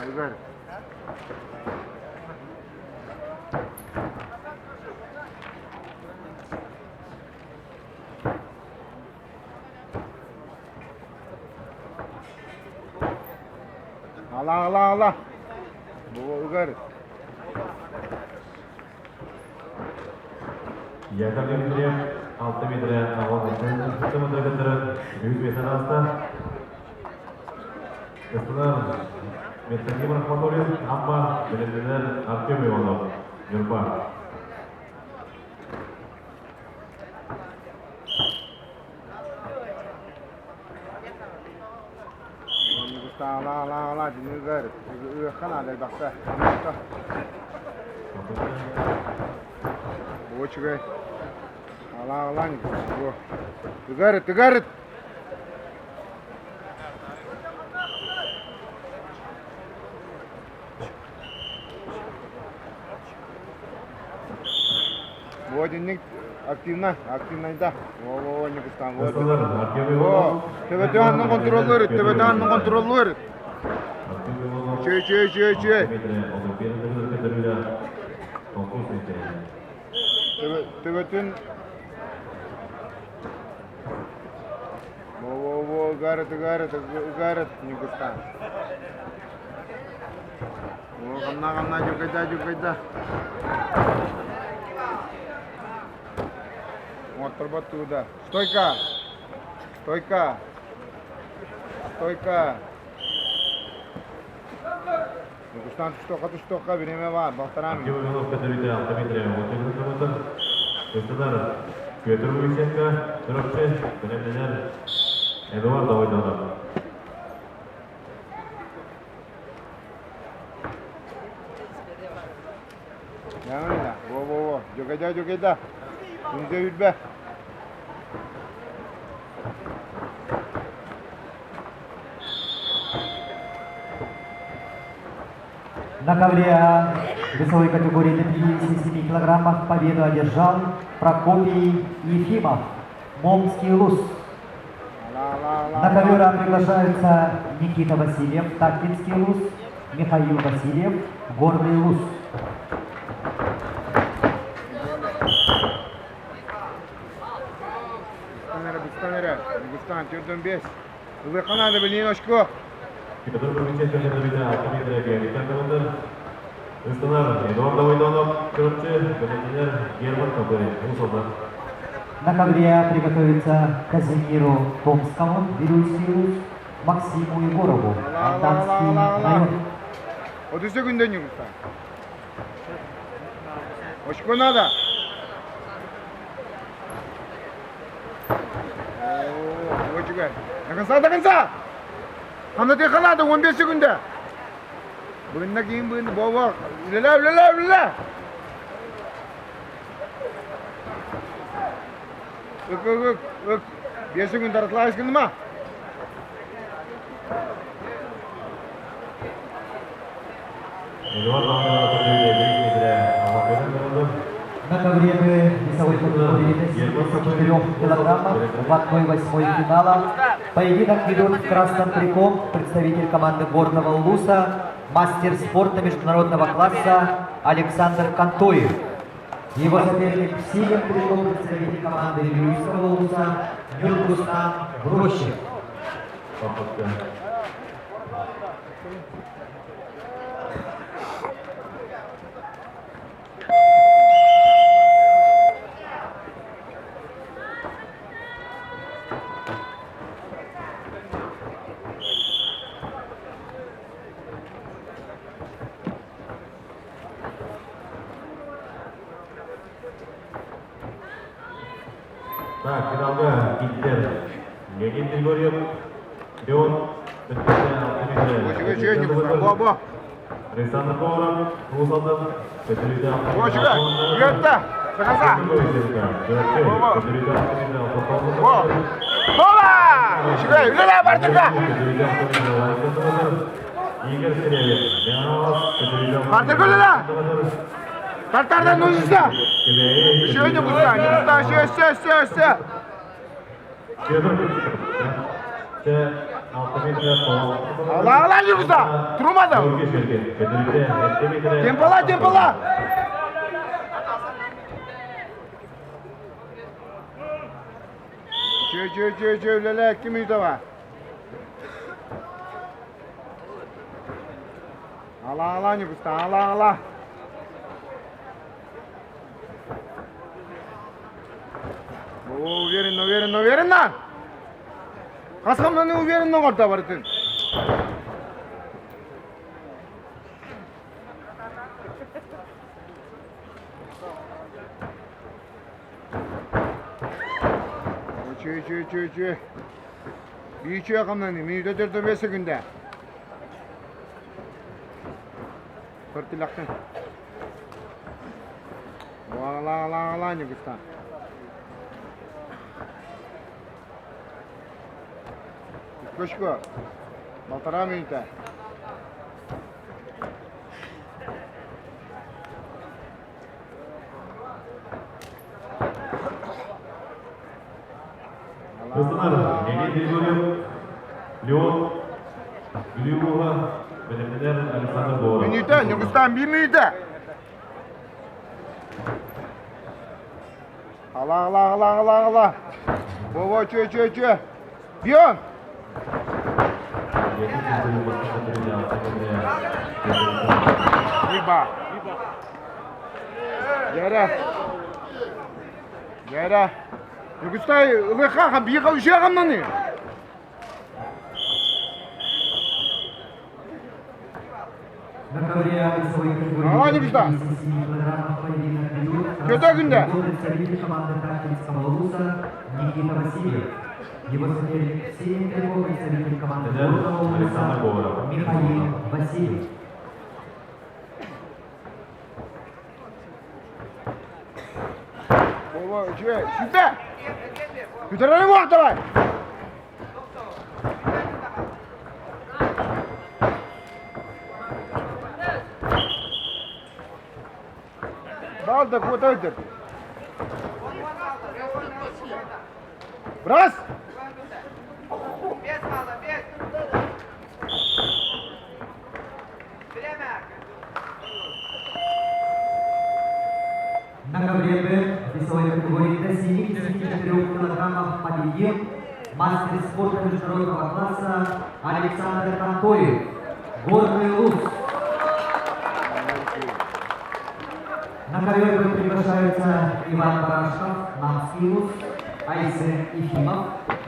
Aygar. Ala. Bu Aygar. Yakın bir 6 metre havalı sisteminde götürüp büyük bir sanatsta Kısımlar Metraki Rahmatullah Amma Belediyeler Artyom Ivanov Yurpa Ala dinler. Kanada baksa. Bu çıkıyor. Ala bu. Tıgarıt. Bu dinlik aktifna da. O ne kıskan. Kısımlar Artyom Ivanov Tebeden kontrolör. Çöy. Tebeden Гарет, не густа. Камна, жукайда. Вот, пробот туда. Стойка. Не густан, что, время вам, повторам. Artyom Ivanov Katarina 6 metre 30 metre Kısımlar Pетр Лысенко Turupçı Belediyeler Eduardo Oydonov Yanına. Во. Жукайда. Үнзе үрбе. На ковре весовой категории до 57 килограммов победу одержал Прокопий Ефимов, Момский Лус. На ковер приглашаются Никита Васильев, Таткинский Лус, Михаил Васильев, Горный Лус. Камера. Густан, тюрден бес. Вы Канада были немножко. Pетr Lysенко Katarina 6 metrege Dikkat Kısımlar Eduardo Oydonov Turupçı Belediyeler Герман Кабырев Усолдар На ковре приготовиться Казимиру Томскому, Вилюйский Лус, Максиму Егорову, Анданский район. Отысы күнден Густан. Очко надо. Вот чугай. До конца. Hamda yakaladı 15 sekunda. Bugün kim bawa. Lala. Ök. 5 sekunda atlayış mı? Eduardo Oydonov Katarina На ковре весовой категории до 74 килограммов в 1/8 финала поединок ведут в красном трико представитель команды Горного Луса, мастер спорта международного класса Александр Кантоев. Его соперник в синем трико представитель команды Вилюйского Луса Нургустан Грощев. Так, финалда Гитлер Леонид Григорьев Леон Во. Александр Поваров Усолдар Katarina Во, чугай. Йотта. До конца. Во. Ола! Чугай, лала бартыка. Игорь Серевин Бартыка лала. Тартардан нужно. Еще не Густан. Все. 6 metre qol. Ala Nurgustan. Turmadım. Yo'lga kelgan. Endilikda 7 metre. Tempala. Çö, lele, kim uydu var? Ala Nurgustan, ala. Уверенно lan. Kaskamdan ne уверенно korda varıtın. Çö. Bir çö yakamdan ne? Minüte 4-5 sekünde. Fırtılaktın. Ala Nurgustan. Koşko. Baltara minüte. Dostlar, yeni Grigoryev, Leon, Gülüyova, Beleminer, Alexander Borov. Minüte, Nurgustan 1 minüte. Allah. Baba çö. Biyon. Riba. Yere. Nurgustan, ılığa bir kavuşuyor kamdan ne? Ала Нургусtan. Kötü günde. Представитель команды Тактического Луса Никита Васильев. Его соперник в синем трико представитель команды Горного Луса Михаил Васильев. Baba çö. Şüphe. Götürelim vakti var. Dal da kota ödür. Брас! Без мало, без. Время. На ковре весовой категории до 74 килограммов победил мастер спорта международного класса Александр Контоев, Горный Луз. На ковер приглашаются Иван Барашков, Намский Луз, Айсен Ефимов,